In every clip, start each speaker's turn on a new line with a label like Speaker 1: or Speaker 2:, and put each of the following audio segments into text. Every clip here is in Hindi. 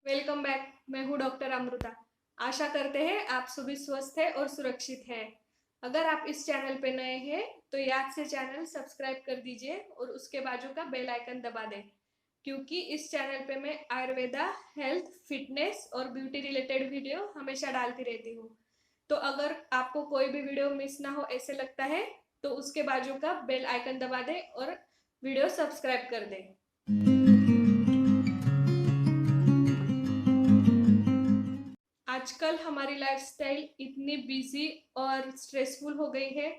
Speaker 1: Welcome back. मैं हूँ डॉक्टर अमृता। आशा करते हैं आप सभी स्वस्थ है और सुरक्षित है। अगर आप इस चैनल पे नए हैं तो याद से चैनल सब्सक्राइब कर दीजिए और उसके बाजू का बेल आइकन दबा दें, क्योंकि इस चैनल पे मैं आयुर्वेदा, हेल्थ, फिटनेस और ब्यूटी रिलेटेड वीडियो हमेशा डालती रहती हूँ। तो अगर आपको कोई भी वीडियो मिस ना हो ऐसे लगता है तो उसके बाजू का बेल आइकन दबा दें और वीडियो सब्सक्राइब कर दें। आजकल हमारी लाइफस्टाइल इतनी बिजी और स्ट्रेसफुल हो गई है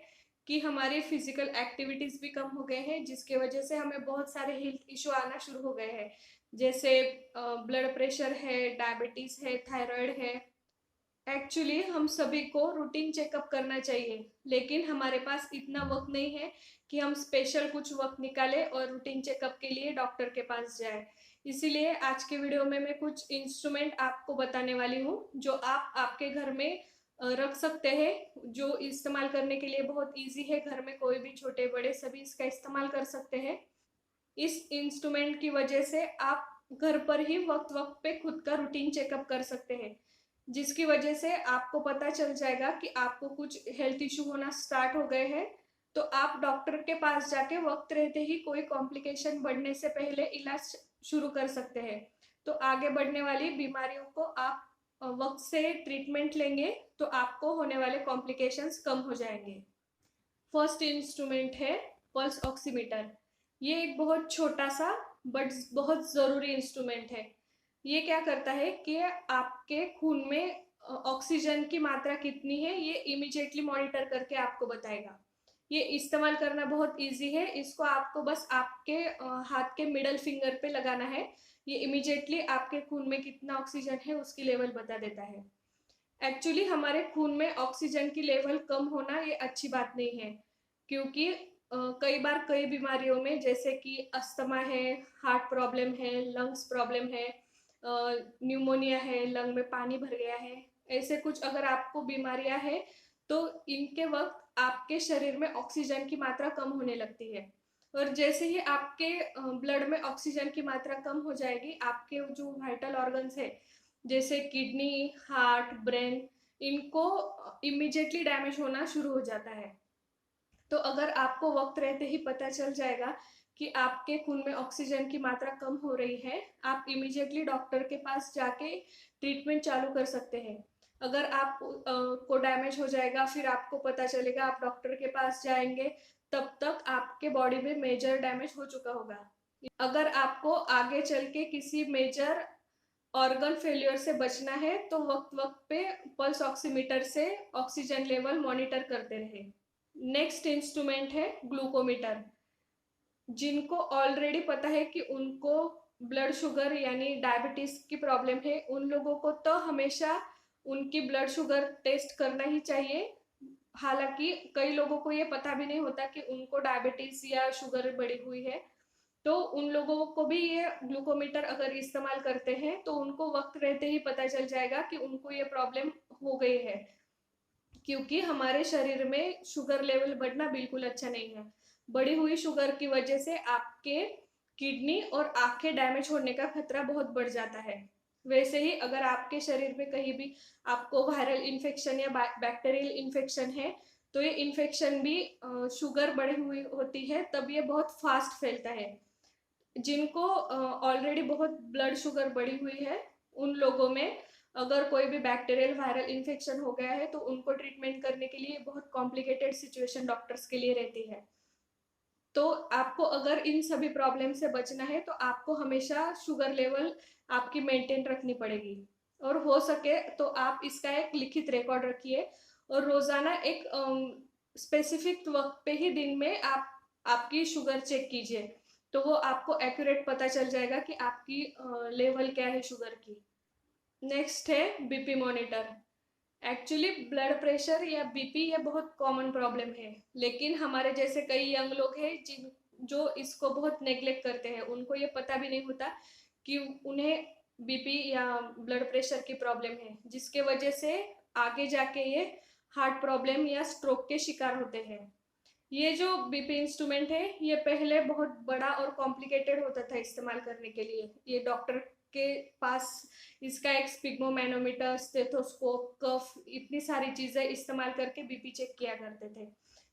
Speaker 1: कि हमारी फिजिकल एक्टिविटीज भी कम हो गए हैं, जिसके वजह से हमें बहुत सारे हेल्थ इशू आना शुरू हो गए हैं। जैसे ब्लड प्रेशर है, डायबिटीज है, थायराइड है। एक्चुअली हम सभी को रूटीन चेकअप करना चाहिए, लेकिन हमारे पास इतना वक्त नहीं है कि हम स्पेशल कुछ वक्त निकालें और रूटीन चेकअप के लिए डॉक्टर के पास जाए। इसीलिए आज के वीडियो में मैं कुछ इंस्ट्रूमेंट आपको बताने वाली हूँ जो आप आपके घर में रख सकते हैं, जो इस्तेमाल करने के लिए बहुत इजी है। घर में कोई भी छोटे बड़े सभी इसका इस्तेमाल कर सकते हैं। इस इंस्ट्रूमेंट की वजह से आप घर पर ही वक्त वक्त पे खुद का रूटीन चेकअप कर सकते हैं, जिसकी वजह से आपको पता चल जाएगा कि आपको कुछ हेल्थ इशू होना स्टार्ट हो गए हैं। तो आप डॉक्टर के पास जाके वक्त रहते ही कोई कॉम्प्लिकेशन बढ़ने से पहले इलाज शुरू कर सकते हैं। तो आगे बढ़ने वाली बीमारियों को आप वक्त से ट्रीटमेंट लेंगे तो आपको होने वाले कॉम्प्लिकेशंस कम हो जाएंगे। फर्स्ट इंस्ट्रूमेंट है पल्स ऑक्सीमीटर। ये एक बहुत छोटा सा बट बहुत ज़रूरी इंस्ट्रूमेंट है। ये क्या करता है कि आपके खून में ऑक्सीजन की मात्रा कितनी है ये इमीडिएटली मॉनिटर करके आपको बताएगा। ये इस्तेमाल करना बहुत इजी है। इसको आपको बस आपके हाथ के मिडल फिंगर पे लगाना है। ये इमीडिएटली आपके खून में कितना ऑक्सीजन है उसकी लेवल बता देता है। एक्चुअली हमारे खून में ऑक्सीजन की लेवल कम होना ये अच्छी बात नहीं है, क्योंकि कई बार कई बीमारियों में जैसे कि अस्थमा है, हार्ट प्रॉब्लम है, लंग्स प्रॉब्लम है, न्यूमोनिया है, लंग में पानी भर गया है, ऐसे कुछ अगर आपको बीमारियां हैं तो इनके वक्त आपके शरीर में ऑक्सीजन की मात्रा कम होने लगती है। और जैसे ही आपके ब्लड में ऑक्सीजन की मात्रा कम हो जाएगी, आपके जो वाइटल ऑर्गन्स है जैसे किडनी, हार्ट, ब्रेन, इनको इमीडिएटली डैमेज होना शुरू हो जाता है। तो अगर आपको वक्त रहते ही पता चल जाएगा कि आपके खून में ऑक्सीजन की मात्रा कम हो रही है, आप इमीडिएटली डॉक्टर के पास जाके ट्रीटमेंट चालू कर सकते हैं। अगर आप को डैमेज हो जाएगा, फिर आपको पता चलेगा, आप डॉक्टर के पास जाएंगे, तब तक आपके बॉडी में मेजर डैमेज हो चुका होगा। अगर आपको आगे चल के किसी मेजर ऑर्गन फेलियर से बचना है तो वक्त वक्त पे पल्स ऑक्सीमीटर से ऑक्सीजन लेवल मॉनिटर करते रहे। नेक्स्ट इंस्ट्रूमेंट है ग्लूकोमीटर। जिनको ऑलरेडी पता है कि उनको ब्लड शुगर यानी डायबिटीज की प्रॉब्लम है, उन लोगों को तो हमेशा उनकी ब्लड शुगर टेस्ट करना ही चाहिए। हालांकि कई लोगों को ये पता भी नहीं होता कि उनको डायबिटीज या शुगर बढ़ी हुई है। तो उन लोगों को भी ये ग्लूकोमीटर अगर इस्तेमाल करते हैं तो उनको वक्त रहते ही पता चल जाएगा कि उनको ये प्रॉब्लम हो गई है, क्योंकि हमारे शरीर में शुगर लेवल बढ़ना बिल्कुल अच्छा नहीं है। बढ़ी हुई शुगर की वजह से आपके किडनी और आंखें डैमेज होने का खतरा बहुत बढ़ जाता है। वैसे ही अगर आपके शरीर में कहीं भी आपको वायरल इन्फेक्शन या बैक्टीरियल इन्फेक्शन है तो ये इन्फेक्शन भी शुगर बढ़ी हुई होती है, तब ये बहुत फास्ट फैलता है। जिनको ऑलरेडी बहुत ब्लड शुगर बढ़ी हुई है, उन लोगों में अगर कोई भी बैक्टीरियल वायरल इन्फेक्शन हो गया है तो उनको ट्रीटमेंट करने के लिए बहुत कॉम्प्लिकेटेड सिचुएशन डॉक्टर्स के लिए रहती है। तो आपको अगर इन सभी प्रॉब्लम से बचना है तो आपको हमेशा शुगर लेवल आपकी मेंटेन रखनी पड़ेगी। और हो सके तो आप इसका एक लिखित रिकॉर्ड रखिए और रोजाना एक स्पेसिफिक वक्त पे ही दिन में आप आपकी शुगर चेक कीजिए, तो वो आपको एक्यूरेट पता चल जाएगा कि आपकी लेवल क्या है शुगर की। नेक्स्ट है BP monitor. Actually blood pressure या बीपी ये बहुत कॉमन प्रॉब्लम है, लेकिन हमारे जैसे कई यंग लोग हैं जिन जो इसको बहुत नेग्लेक्ट करते हैं। उनको ये पता भी नहीं होता कि उन्हें बीपी या ब्लड प्रेशर की प्रॉब्लम है, जिसके वजह से आगे जाके ये हार्ट प्रॉब्लम या स्ट्रोक के शिकार होते हैं। ये जो बीपी इंस्ट्रूमेंट है ये पहले बहुत बड़ा और कॉम्प्लिकेटेड होता था इस्तेमाल करने के लिए। ये डॉक्टर के पास इसका एक स्पिग्मोमैनोमीटर, स्टेथोस्कोप, कफ, इतनी सारी चीज़ें इस्तेमाल करके बीपी चेक किया करते थे।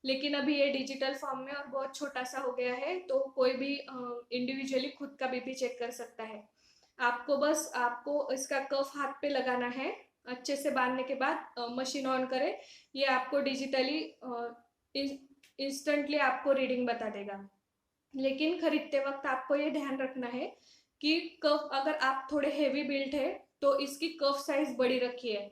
Speaker 1: लेकिन अभी ये डिजिटल फॉर्म में और बहुत छोटा सा हो गया है, तो कोई भी इंडिविजुअली खुद का बीपी चेक कर सकता है। आपको इसका कफ हाथ पे लगाना है, अच्छे से बांधने के बाद मशीन ऑन करें, ये आपको डिजिटली इंस्टेंटली आपको रीडिंग बता देगा। लेकिन खरीदते वक्त आपको ये ध्यान रखना है कि कफ, अगर आप थोड़े हेवी बिल्ट है तो इसकी कफ साइज बड़ी रखिए।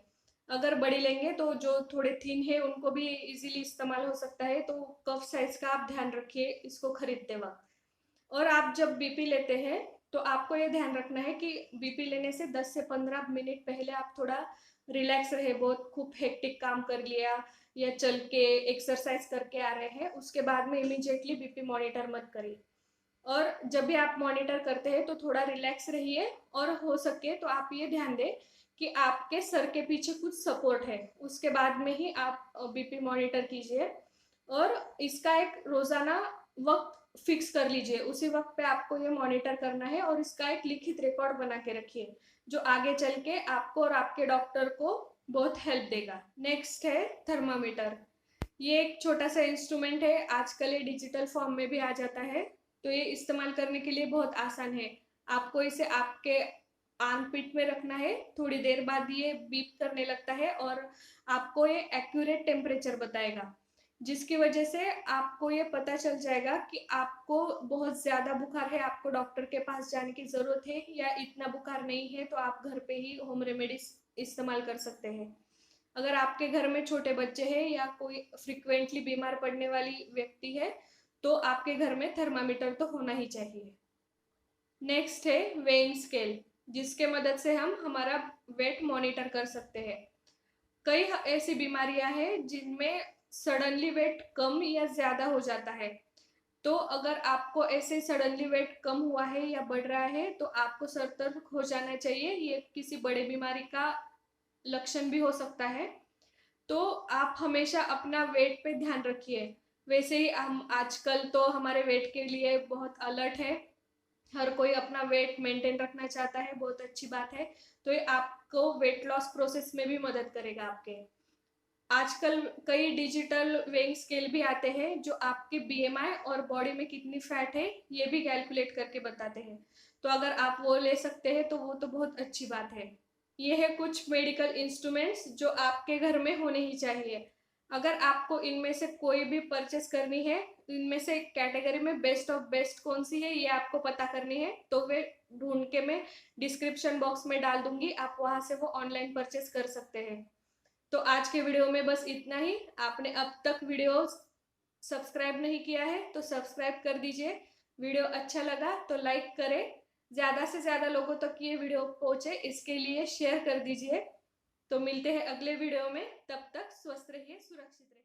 Speaker 1: अगर बड़ी लेंगे तो जो थोड़े थिन है उनको भी इजीली इस्तेमाल हो सकता है, तो कफ साइज का आप ध्यान रखिए इसको खरीदते वक्त। और आप जब बीपी लेते हैं तो आपको ये ध्यान रखना है कि बीपी लेने से 10 से 15 मिनट पहले आप थोड़ा रिलैक्स रहे, बहुत खूब हेक्टिक काम कर लिया या चल के एक्सरसाइज करके आ रहे हैं, उसके बाद में इमीडिएटली बीपी मॉनिटर मत करिए। और जब भी आप मॉनिटर करते हैं तो थोड़ा रिलैक्स रहिए, और हो सके तो आप ये ध्यान दें कि आपके सर के पीछे कुछ सपोर्ट है, उसके बाद में ही आप बीपी मॉनिटर कीजिए। और इसका एक रोजाना वक्त फिक्स कर लीजिए, उसी वक्त पे आपको ये मॉनिटर करना है, और इसका एक लिखित रिकॉर्ड बना के रखिए जो आगे चल के आपको और आपके डॉक्टर को बहुत हेल्प देगा। नेक्स्ट है थर्मामीटर। ये एक छोटा सा इंस्ट्रूमेंट है, आजकल ये डिजिटल फॉर्म में भी आ जाता है, तो ये इस्तेमाल करने के लिए बहुत आसान है। आपको इसे आपके आर्मपिट में रखना है, थोड़ी देर बाद ये बीप करने लगता है और आपको ये एक्यूरेट टेम्परेचर बताएगा, जिसकी वजह से आपको ये पता चल जाएगा कि आपको बहुत ज्यादा बुखार है, आपको डॉक्टर के पास जाने की जरूरत है, या इतना बुखार नहीं है तो आप घर पे ही होम रेमेडीज इस्तेमाल कर सकते हैं। अगर आपके घर में छोटे बच्चे हैं या कोई फ्रिक्वेंटली बीमार पड़ने वाली व्यक्ति है तो आपके घर में थर्मामीटर तो होना ही चाहिए। नेक्स्ट है वेइंग स्केल, जिसके मदद से हम हमारा वेट मॉनिटर कर सकते हैं। कई ऐसी बीमारियां हैं जिनमें सडनली वेट कम या ज्यादा हो जाता है, तो अगर आपको ऐसे सडनली वेट कम हुआ है या बढ़ रहा है तो आपको सतर्क हो जाना चाहिए, ये किसी बड़े बीमारी का लक्षण भी हो सकता है। तो आप हमेशा अपना वेट पे ध्यान रखिए। वैसे ही हम आजकल तो हमारे वेट के लिए बहुत अलर्ट है, हर कोई अपना वेट मेंटेन रखना चाहता है, बहुत अच्छी बात है। तो ये आपको वेट लॉस प्रोसेस में भी मदद करेगा आपके। आजकल कई डिजिटल वेइंग स्केल भी आते हैं जो आपके बीएमआई और बॉडी में कितनी फैट है ये भी कैलकुलेट करके बताते हैं, तो अगर आप वो ले सकते हैं तो वो तो बहुत अच्छी बात है। ये है कुछ मेडिकल इंस्ट्रूमेंट्स जो आपके घर में होने ही चाहिए। अगर आपको इनमें से कोई भी परचेस करनी है, इनमें से कैटेगरी में बेस्ट ऑफ बेस्ट कौन सी है ये आपको पता करनी है, तो वे ढूंढ के मैं डिस्क्रिप्शन बॉक्स में डाल दूंगी, आप वहां से वो ऑनलाइन परचेस कर सकते हैं। तो आज के वीडियो में बस इतना ही। आपने अब तक वीडियो सब्सक्राइब नहीं किया है तो सब्सक्राइब कर दीजिए। वीडियो अच्छा लगा तो लाइक करें, ज़्यादा से ज़्यादा लोगों तक ये वीडियो पहुंचे इसके लिए शेयर कर दीजिए। तो मिलते हैं अगले वीडियो में, तब तक स्वस्थ रहिए, सुरक्षित रहिए।